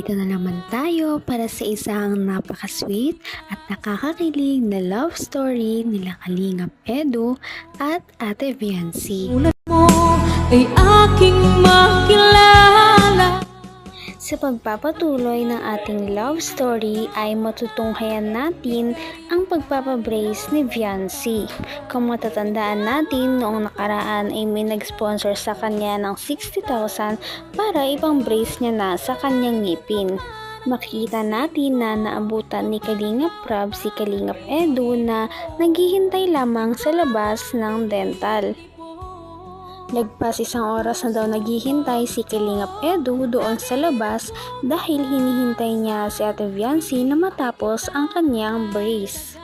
Narito na naman tayo para sa isang napaka-sweet at nakakakilig na love story nila Kalingap Edu at Ate Viancy. Ulat mo ay aking makilala. Sa pagpapatuloy ng ating love story ay matutunghayan natin ang pagpapabrace ni Viancy. Kung matatandaan natin, noong nakaraan ay may nag-sponsor sa kanya ng 60,000 para ipang brace niya na sa kanyang ngipin. Makikita natin na naabutan ni Kalingap Prab si Kalingap Edu na naghihintay lamang sa labas ng dental. Lagpas isang oras na daw naghihintay si Kalingap Edu doon sa labas dahil hinihintay niya si Ate Viancy na matapos ang kanyang brace.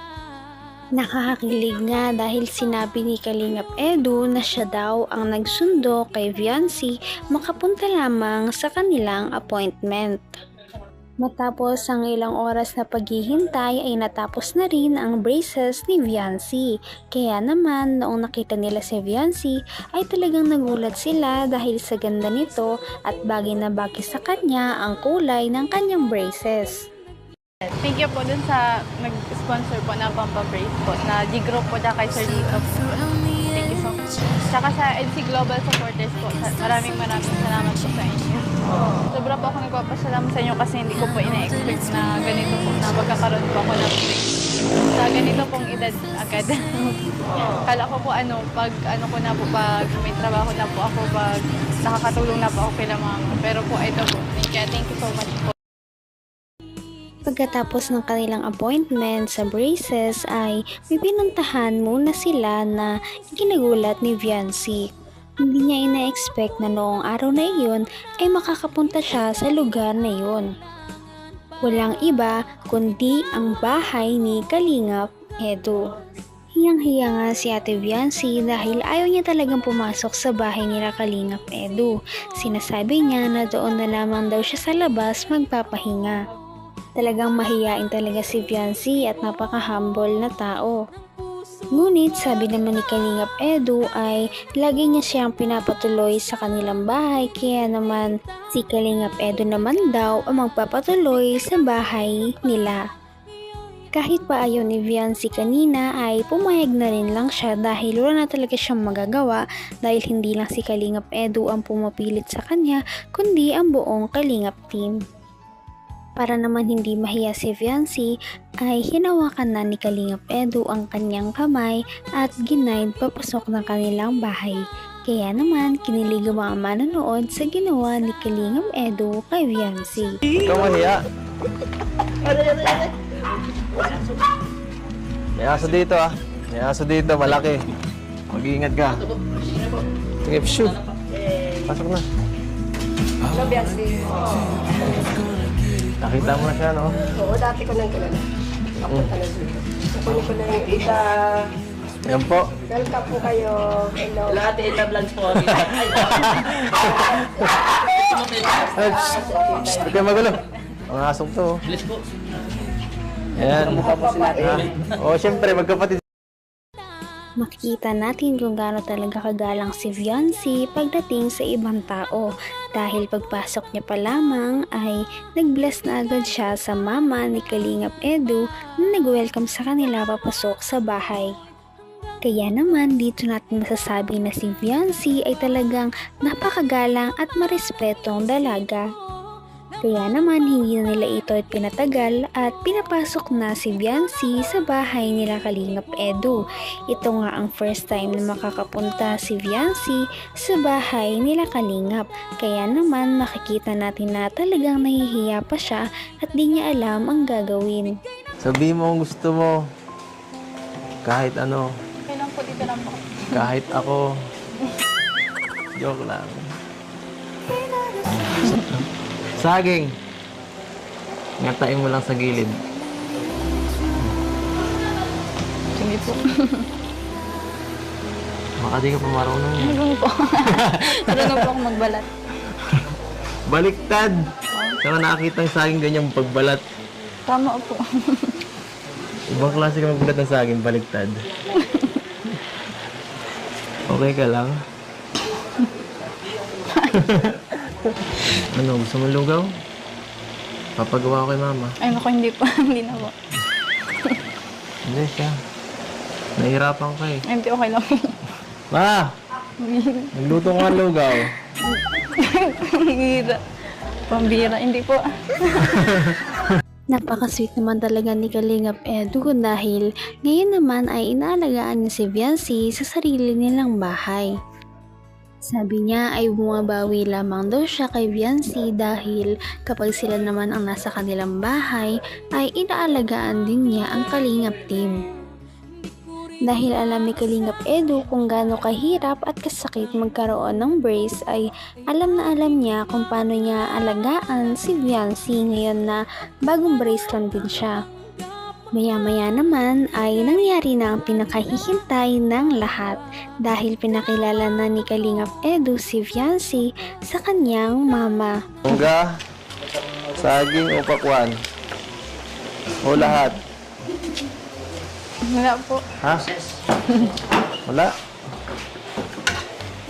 Nakakakilig nga dahil sinabi ni Kalingap Edu na siya daw ang nagsundo kay Viancy makapunta lamang sa kanilang appointment. Matapos ang ilang oras na paghihintay ay natapos na rin ang braces ni Viancy. Kaya naman noong nakita nila si Viancy ay talagang nagulat sila dahil sa ganda nito at bagay na bagay sa kanya ang kulay ng kanyang braces. Thank you po dun sa nag-sponsor po na pampabrace po na G-Group po na kay Sir Lito po. Thank you so much. Tsaka sa NC Global Supporters po, maraming salamat po sa inyo. Sobra po ako nagpapasalamat sa inyo kasi hindi ko po ina-expect na ganito po na magkakaroon po ako ng brace. Sa ganito pong edad agad. Kala ko po pag ko na po, pag may trabaho na po ako, pag nakakatulong na po ako kay mama. Pero po ito po, thank you so much po. Pagkatapos ng kanilang appointment sa braces ay may pinuntahan muna sila na ginagulat ni Viancy. Hindi niya ina-expect na noong araw na iyon ay makakapunta siya sa lugar na iyon. Walang iba kundi ang bahay ni Kalingap Edu. Hiyang-hiya nga si Ate Viancy dahil ayaw niya talagang pumasok sa bahay nila Kalingap Edu. Sinasabi niya na doon na lamang daw siya sa labas magpapahinga. Talagang mahiyain talaga si Viancy at napaka-humble na tao. Ngunit sabi naman ni Kalingap Edu ay lagi niya siyang pinapatuloy sa kanilang bahay kaya naman si Kalingap Edu naman daw ang magpapatuloy sa bahay nila. Kahit pa ayaw ni Viancy kanina ay pumayag na rin lang siya dahil wala na talaga siyang magagawa dahil hindi lang si Kalingap Edu ang pumapilit sa kanya kundi ang buong Kalingap team. Para naman hindi mahiya si Viancy ay hinawakan na ni Kalingap Edu ang kanyang kamay at ginaid papasok ng kanilang bahay. Kaya naman kinilig ang mga manonood sa ginawa ni Kalingap Edu kay Viancy. Ikaw mahiya. May aso dito May aso dito, malaki. Mag-iingat ka. Sige, shoot. Pasok na. Hello, Biancy. Nakita mo na siya, no? Oo, dati ko nang kilala. Napunta na dito. Napunta ko na yung isa. Yan po. Welcome po kayo. Hello. Lahat Ella Vlogs po. Huwag kayo magulo. Ang asong to. Bilis po. Ayan. Siyempre, magkapatid. Makikita natin kung gaano talaga kagalang si Viancy pagdating sa ibang tao dahil pagpasok niya pa lamang ay nag-bless na agad siya sa mama ni Kalingap Edu na nag-welcome sa kanila papasok sa bahay. Kaya naman dito natin masasabi na si Viancy ay talagang napakagalang at marespetong dalaga. Kaya naman hindi na nila ito pinatagal at pinapasok na si Viancy sa bahay nila Kalingap Edu. Ito nga ang first time na makakapunta si Viancy sa bahay nila Kalingap. Kaya naman makikita natin na talagang nahihiya pa siya at di niya alam ang gagawin. Sabihin mo ang gusto mo. Kahit ano. Kailan po dito lang po. Kahit ako. Joke lang. Saging. Ngatain mo lang sa gilid. Sige po. Baka di ka pa marunong. Marunong po. Marunong po ako magbalat. Baliktad. Saka nakakita yung saging ganyang pagbalat. Tama po. Ibang klase ka magbalat ng saging, baliktad. Okay ka lang? Ano, gusto mo lugaw? Papagawa ko kay mama. Ay, naku, hindi po. Hindi na po. Hindi siya. Nahihirapan ka eh. Ay, hindi, okay lang. Ma! Nagluto nga lugaw. Pambira. Pambira, hindi po. Napaka-sweet naman talaga ni Kalingap Edu dahil ngayon naman ay inaalagaan niya si Viancy sa sarili nilang bahay. Sabi niya ay bumabawi lamang daw siya kay Viancy dahil kapag sila naman ang nasa kanilang bahay ay inaalagaan din niya ang Kalingap team. Dahil alam ni Kalingap Edu kung gaano kahirap at kasakit magkaroon ng brace ay alam na alam niya kung paano niya alagaan si Viancy ngayon na bagong brace lang din siya. Maya-maya naman ay nangyari na ang pinakahihintay ng lahat dahil pinakilala na ni Kalingap Edu si Viancy sa kanyang mama. Mungga, saging o pakwan? O lahat? Wala po. Ha? Wala?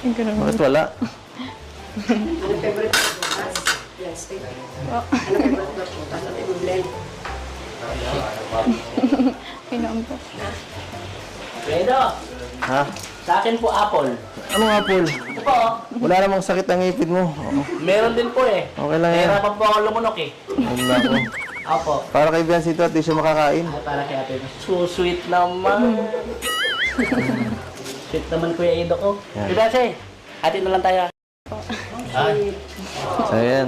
Ay, ganun. Bakit wala? Ano favorite mo bukas? Yes, steak. Ano favorite mo bukas? Ano yung blend? Pinoon po. Fredo, Ha? sa akin po apple. Anong apple? Ito po, Wala namang sakit ang ngipin mo. Oo. meron din po eh. Okay lang yan. Nahirapan po ako lumunok eh. Ayun lang ako. Opo. Para kay Viancy ito at di siya makakain. Ay, para kay ate. So sweet naman. Sweet naman Kuya Ido ko. Yan. Diba siya ate na lang tayo. Ay, So yan.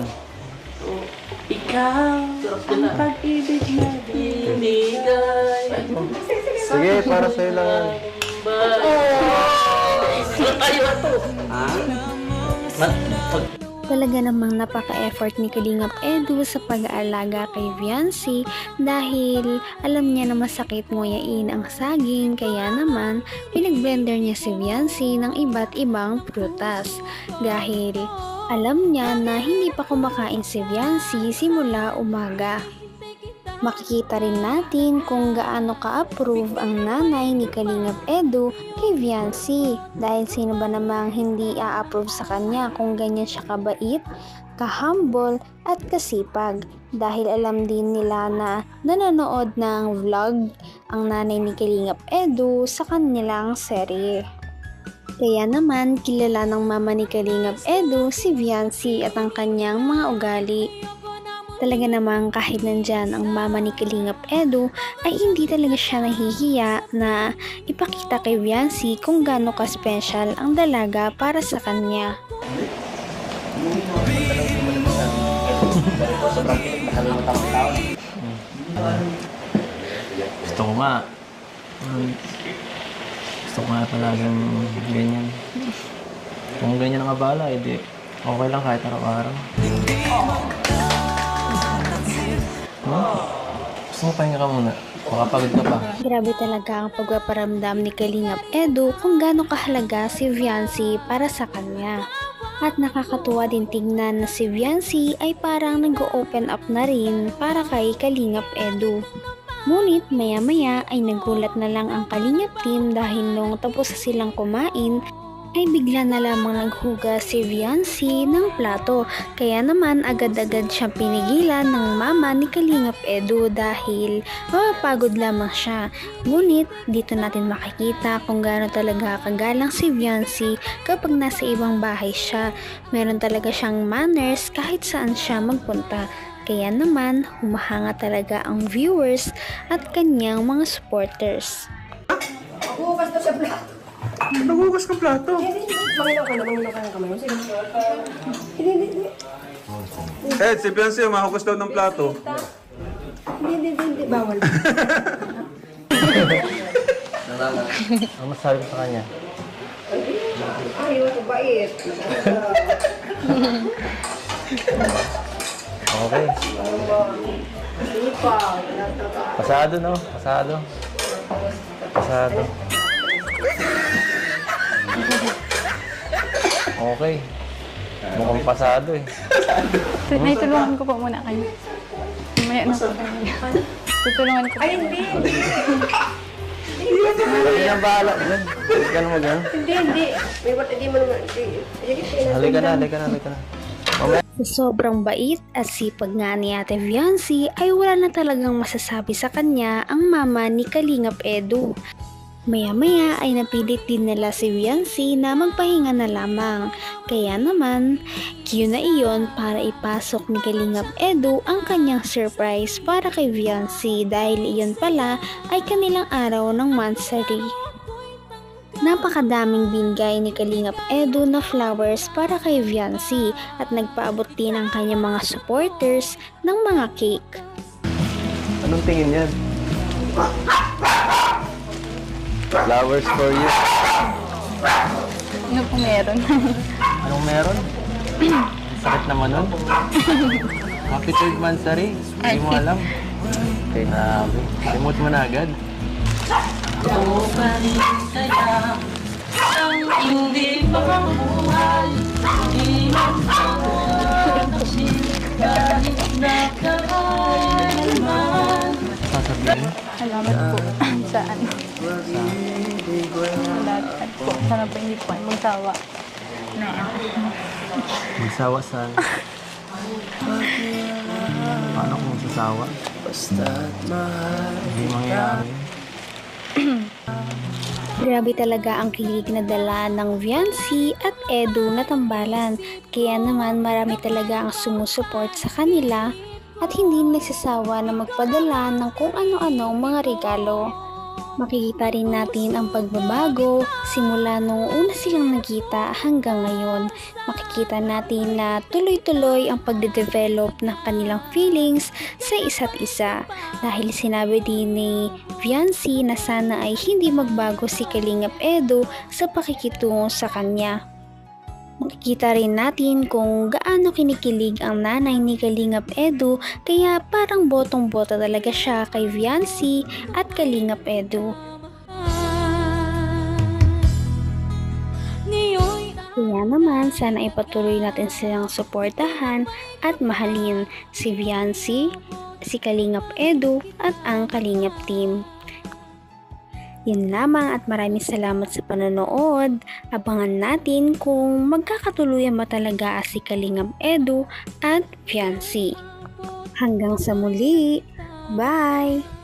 ikaw ang pag-ibig na binigay. Sige, para sa'yo lang yan. Tayo ito. Ha? Talaga namang napaka-effort ni Kalingap Edu sa pag-aalaga kay Viancy dahil alam niya na masakit nguyain ang saging kaya naman pinag-blender niya si Viancy ng iba't ibang prutas dahil alam niya na hindi pa kumakain si Viancy simula umaga. Makikita rin natin kung gaano ka-approve ang nanay ni Kalingap Edu kay Viancy dahil sino ba namang hindi a-approve sa kanya kung ganyan siya kabait, kahumble at kasipag dahil alam din nila na nanonood ng vlog ang nanay ni Kalingap Edu sa kanilang serye. Kaya naman kilala ng mama ni Kalingap Edu si Viancy at ang kanyang mga ugali. Talaga namang kahit nandyan ang mama ni Kalingap Edu ay hindi talaga siya nahihiya na ipakita kay Viancy kung gaano ka-special ang dalaga para sa kanya. Gusto ko nga. Gusto ko nga talagang ganyan. Kung ganyan ang abala, edi okay lang kahit araw-araw. Gusto mo pahinga ka muna? Makapagod ka pa. Grabe talaga ang pagpaparamdam ni Kalingap Edu kung gaano kahalaga si Viancy para sa kanya. At nakakatuwa din tignan na si Viancy ay parang nag-open up na rin para kay Kalingap Edu. Ngunit maya-maya ay nagulat na lang ang Kalingap team dahil nung tapos na silang kumain ay bigla na lamang naghugas si Viancy ng plato. Kaya naman agad-agad siyang pinigilan ng mama ni Kalingap Edu dahil mapapagod lamang siya. Ngunit dito natin makikita kung gaano talaga kagalang si Viancy kapag nasa ibang bahay siya. Meron talaga siyang manners kahit saan siya magpunta. Kaya naman humahanga talaga ang viewers at kanyang mga supporters. Bukas na sa plato. Naghugas ka plato. Mangilaw ka ng kamay mo. Sige. Hindi. Ed, si Beyonce, mahugas daw ng plato. Hindi. Bawal. Ang masabi ko sa kanya? Ayaw ko bait. Okay. Pasado, no? Pasado. Okay. Mukhang pasado eh. Ay, tulungan ko po muna kayo. Mamaya na po kayo. Tutulungan ko po. Ay, hindi. Pati niyang bahala dyan. Halika na mo dyan. Hindi. May ba't hindi mo naman. Sige, Halika na. Mamaya. Sa sobrang bait at sipag nga ni Ate Viancy ay wala na talagang masasabi sa kanya ang mama ni Kalingap Edu. Maya-maya ay napilit din nila si Viancy na magpahinga na lamang. Kaya naman, cue na iyon para ipasok ni Kalingap Edu ang kanyang surprise para kay Viancy dahil iyon pala ay kanilang araw ng monthsary. Napakadaming binigay ni Kalingap Edu na flowers para kay Viancy at nagpaabot din ang kanyang mga supporters ng mga cake. Anong tingin yan? Flowers for you. Ano po meron? Anong meron? Sakit naman nun. Happy third monthsary. Hindi mo alam. Grabe. Remote mo na agad. Hindi pa mabuhay, di kahit nakailan. Sasabihin? Salamat po sa ano. Sa lahat po. Sana po hindi po ay magsawa. Magsawa saan? Paano kung magsasawa? Hindi mangyayari. Grabe talaga ang kilig na dala ng Viancy at Edu na tambalan. Kaya naman marami talaga ang sumusuport sa kanila at hindi nagsasawa na magpadala ng kung ano-ano mga regalo. Makikita rin natin ang pagbabago simula nung una silang nagkita hanggang ngayon. Makikita natin na tuloy-tuloy ang pagde-develop ng kanilang feelings sa isa't isa. Dahil sinabi din ni Viancy na sana ay hindi magbago si Kalingap Edu sa pakikitungo sa kanya. Makikita rin natin kung gaano kinikilig ang nanay ni Kalingap Edu kaya parang botong-bota talaga siya kay Viancy at Kalingap Edu. Kaya naman sana ipatuloy natin silang suportahan at mahalin si Viancy, si Kalingap Edu at ang Kalingap team. Yan lamang at maraming salamat sa panonood. Abangan natin kung magkakatuluyan ba talaga si Kalingap Edu at Viancy. Hanggang sa muli. Bye!